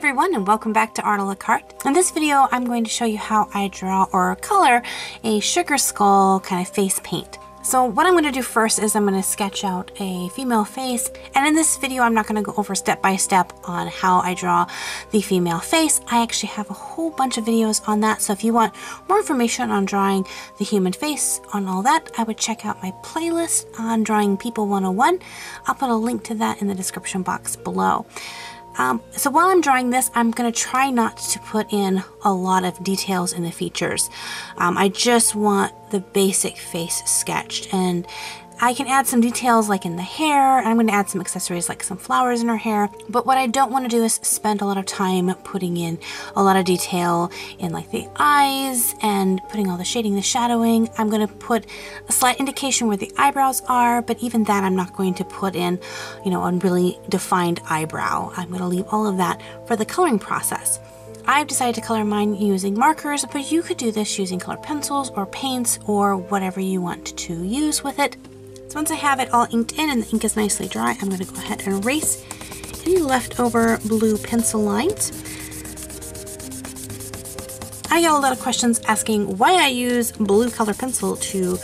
everyone, and welcome back to Art a la Carte. In this video, I'm going to show you how I draw or color a sugar skull kind of face paint. So what I'm going to do first is I'm going to sketch out a female face, and in this video I'm not going to go over step by step on how I draw the female face. I actually have a whole bunch of videos on that, so if you want more information on drawing the human face, on all that, I would check out my playlist on Drawing People 101. I'll put a link to that in the description box below. So while I'm drawing this, I'm going to try not to put in a lot of details in the features. I just want the basic face sketched, and I can add some details like in the hair. I'm going to add some accessories like some flowers in her hair, but what I don't want to do is spend a lot of time putting in a lot of detail in like the eyes and putting all the shading, the shadowing. I'm going to put a slight indication where the eyebrows are, but even that I'm not going to put in, you know, a really defined eyebrow. I'm going to leave all of that for the coloring process. I've decided to color mine using markers, but you could do this using colored pencils or paints or whatever you want to use with it. So once I have it all inked in and the ink is nicely dry, I'm going to go ahead and erase any leftover blue pencil lines. I get a lot of questions asking why I use blue color pencil to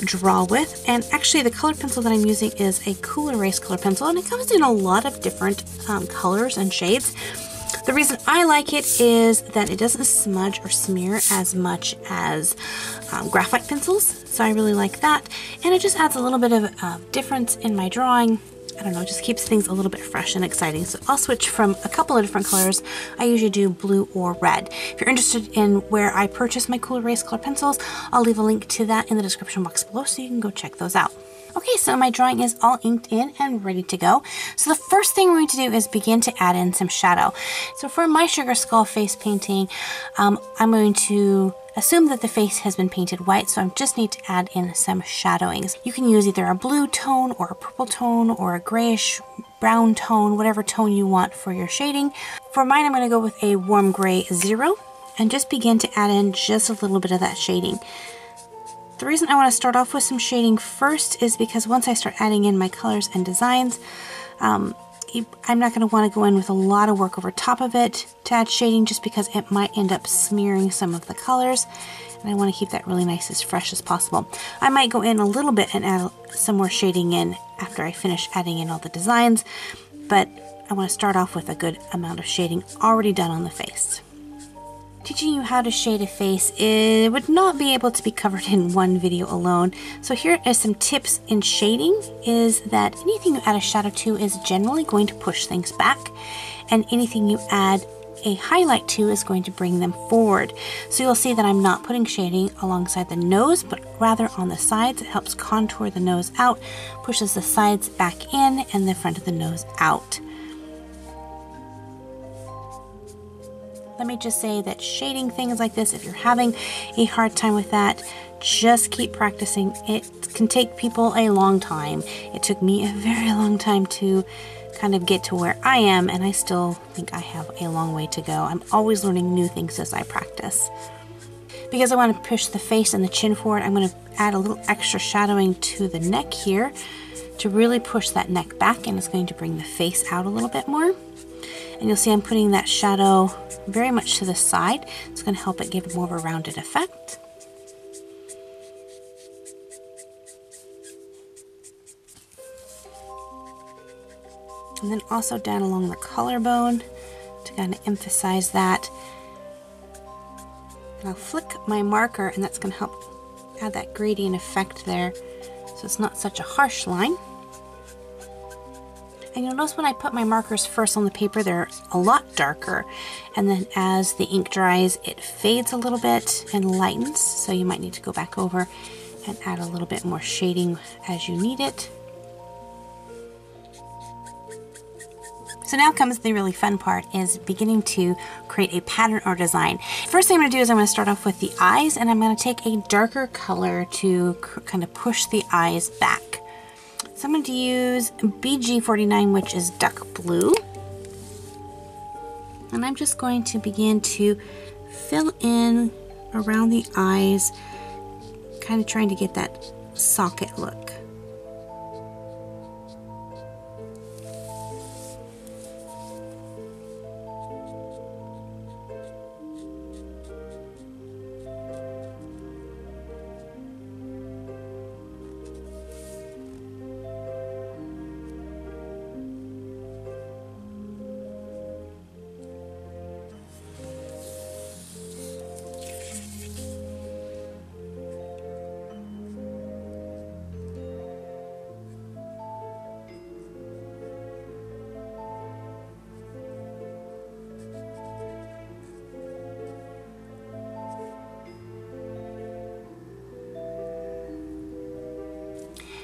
draw with, and actually the colored pencil that I'm using is a Cool Erase color pencil, and it comes in a lot of different colors and shades. The reason I like it is that it doesn't smudge or smear as much as graphite pencils, so I really like that, and it just adds a little bit of difference in my drawing. I don't know, it just keeps things a little bit fresh and exciting. So I'll switch from a couple of different colors. I usually do blue or red. If you're interested in where I purchase my Cool Erase color pencils, I'll leave a link to that in the description box below so you can go check those out. Okay, so my drawing is all inked in and ready to go. So the first thing we're going to do is begin to add in some shadow. So for my sugar skull face painting, I'm going to assume that the face has been painted white, so I just need to add in some shadowings. You can use either a blue tone or a purple tone or a grayish brown tone, whatever tone you want for your shading. For mine, I'm going to go with a warm gray 0 and just begin to add in just a little bit of that shading. The reason I want to start off with some shading first is because once I start adding in my colors and designs, I'm not going to want to go in with a lot of work over top of it to add shading, just because it might end up smearing some of the colors, and I want to keep that really nice, as fresh as possible. I might go in a little bit and add some more shading in after I finish adding in all the designs, but I want to start off with a good amount of shading already done on the face. Teaching you how to shade a face, it would not be able to be covered in one video alone. So here are some tips in shading, is that anything you add a shadow to is generally going to push things back, and anything you add a highlight to is going to bring them forward. So you'll see that I'm not putting shading alongside the nose, but rather on the sides. It helps contour the nose out, pushes the sides back in, and the front of the nose out. Let me just say that shading things like this, if you're having a hard time with that, just keep practicing. It can take people a long time. It took me a very long time to kind of get to where I am, and I still think I have a long way to go. I'm always learning new things as I practice. Because I want to push the face and the chin forward, I'm going to add a little extra shadowing to the neck here to really push that neck back, and it's going to bring the face out a little bit more. And you'll see I'm putting that shadow very much to the side. It's going to help it give more of a rounded effect. And then also down along the collarbone to kind of emphasize that. And I'll flick my marker, and that's going to help add that gradient effect there, so it's not such a harsh line. And you'll notice when I put my markers first on the paper, they're a lot darker. And then as the ink dries, it fades a little bit and lightens. So you might need to go back over and add a little bit more shading as you need it. So now comes the really fun part, is beginning to create a pattern or design. First thing I'm going to do is I'm going to start off with the eyes, and I'm going to take a darker color to kind of push the eyes back. So I'm going to use BG49, which is duck blue. And I'm just going to begin to fill in around the eyes, kind of trying to get that socket look.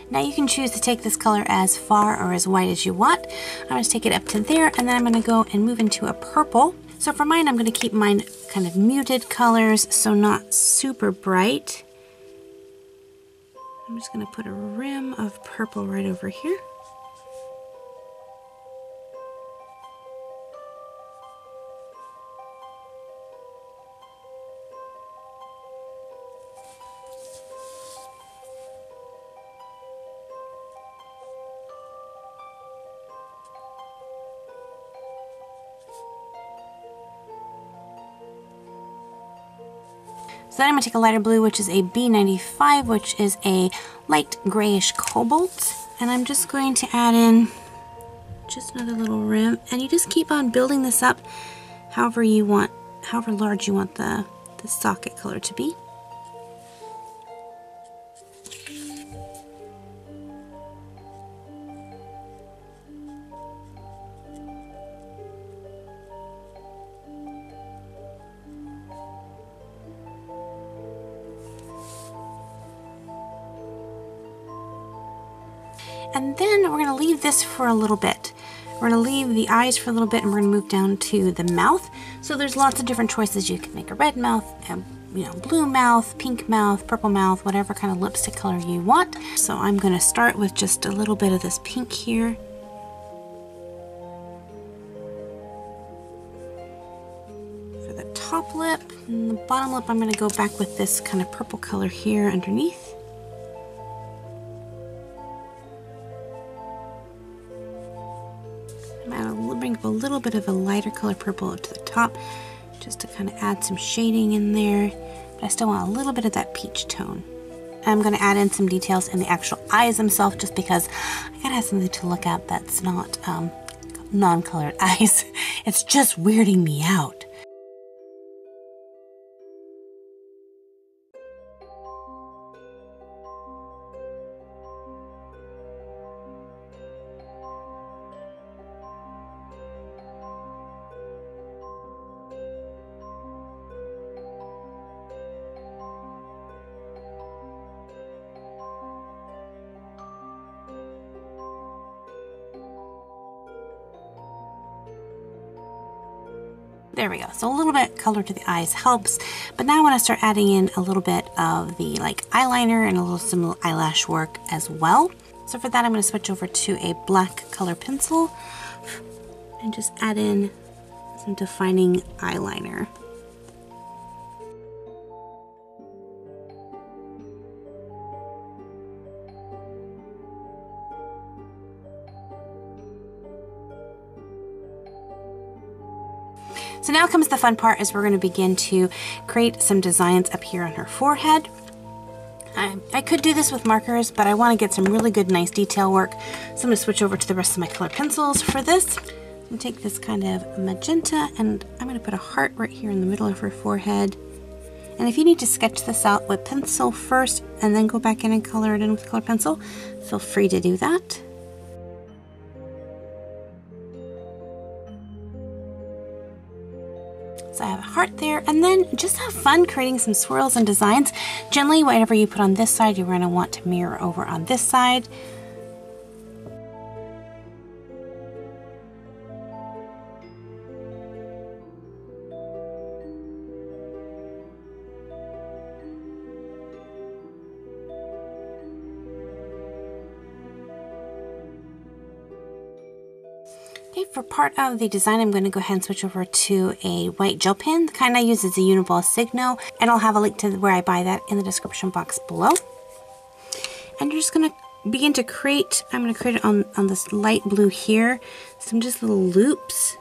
Now you can choose to take this color as far or as wide as you want. I'm going to take it up to there, and then I'm going to go and move into a purple. So for mine, I'm going to keep mine kind of muted colors, so not super bright. I'm just going to put a rim of purple right over here. So then I'm going to take a lighter blue, which is a B95, which is a light grayish cobalt. And I'm just going to add in just another little rim. And you just keep on building this up however large you want the socket color to be. And then we're going to leave this for a little bit. We're going to leave the eyes for a little bit, and we're going to move down to the mouth. So there's lots of different choices. You can make a red mouth, blue mouth, pink mouth, purple mouth, whatever kind of lipstick color you want. So I'm going to start with just a little bit of this pink here. For the top lip and the bottom lip, I'm going to go back with this kind of purple color here underneath. Bring up a little bit of a lighter color purple up to the top, just to kind of add some shading in there, but I still want a little bit of that peach tone. I'm going to add in some details in the actual eyes themselves, just because I gotta have something to look at that's not non-colored eyes. It's just weirding me out. There we go. So a little bit color to the eyes helps, but now I want to start adding in a little bit of the eyeliner and a little some eyelash work as well. So for that, I'm going to switch over to a black color pencil and just add in some defining eyeliner. So now comes the fun part, is we're going to begin to create some designs up here on her forehead. I could do this with markers, but I want to get some really good, nice detail work. So I'm going to switch over to the rest of my color pencils for this. I'm going to take this kind of magenta, and I'm going to put a heart right here in the middle of her forehead. And if you need to sketch this out with pencil first and then go back in and color it in with color pencil, feel free to do that. So I have a heart there, and then just have fun creating some swirls and designs. Generally, whatever you put on this side, you're going to want to mirror over on this side. Okay, for part of the design, I'm going to go ahead and switch over to a white gel pen. The kind I use is a Uniball Signo, and I'll have a link to where I buy that in the description box below. And you're just going to begin to create, I'm going to create it on this light blue here, some just little loops.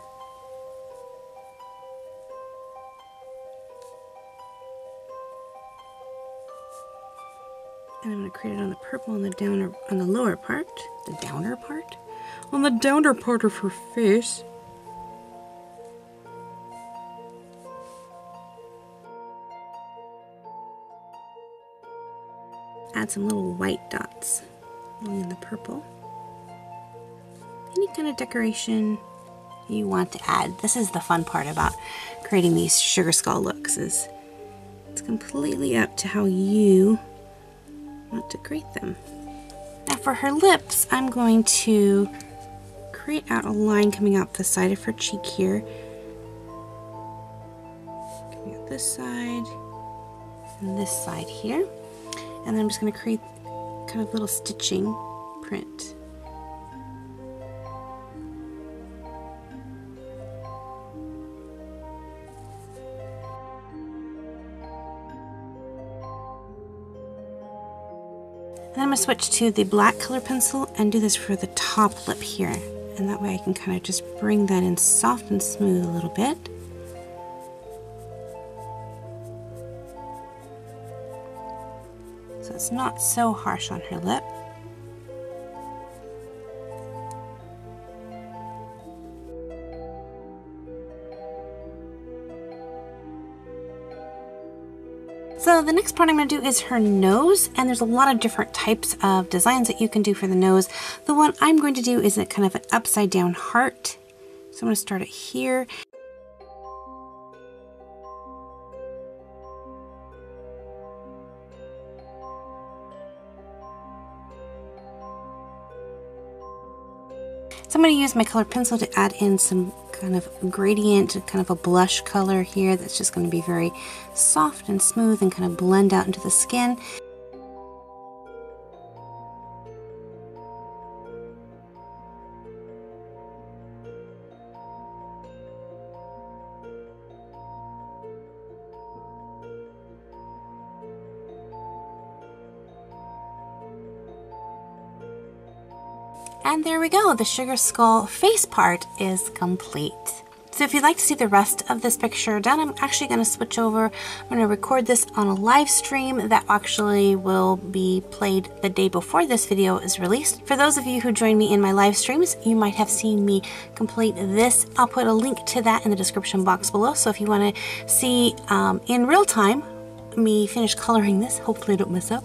And I'm going to create it on the purple on the downer, on the lower part, the downer part. On the downer part of her face. Add some little white dots along in the purple. Any kind of decoration you want to add. This is the fun part about creating these sugar skull looks, is it's completely up to how you want to create them. Now for her lips, I'm going to create out a line coming out the side of her cheek here. Coming out this side and this side here. And then I'm just going to create kind of little stitching print. And then I'm going to switch to the black color pencil and do this for the top lip here. And that way I can kind of just bring that in soft and smooth a little bit. So it's not so harsh on her lip. So the next part I'm going to do is her nose, and there's a lot of different types of designs that you can do for the nose. The one I'm going to do is a kind of an upside down heart. So I'm going to start it here. So I'm going to use my colored pencil to add in some kind of gradient, kind of a blush color here that's just going to be very soft and smooth and kind of blend out into the skin. And there we go, the sugar skull face part is complete. So if you'd like to see the rest of this picture done, I'm actually going to switch over. I'm going to record this on a live stream that actually will be played the day before this video is released. For those of you who join me in my live streams, you might have seen me complete this. I'll put a link to that in the description box below. So if you want to see in real time me finish coloring this, hopefully I don't mess up,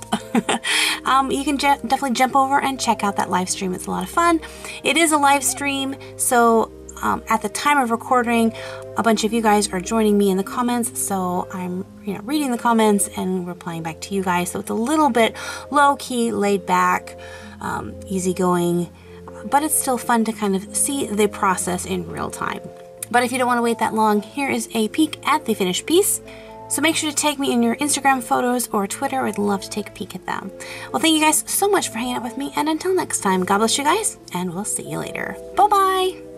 you can definitely jump over and check out that live stream. It's a lot of fun. It is a live stream, so at the time of recording, a bunch of you guys are joining me in the comments, so I'm reading the comments and replying back to you guys. So it's a little bit low-key, laid back, easygoing, but it's still fun to kind of see the process in real time. But if you don't want to wait that long, here is a peek at the finished piece. So make sure to tag me in your Instagram photos or Twitter. I'd love to take a peek at them. Well, thank you guys so much for hanging out with me, and until next time, God bless you guys, and we'll see you later. Bye-bye!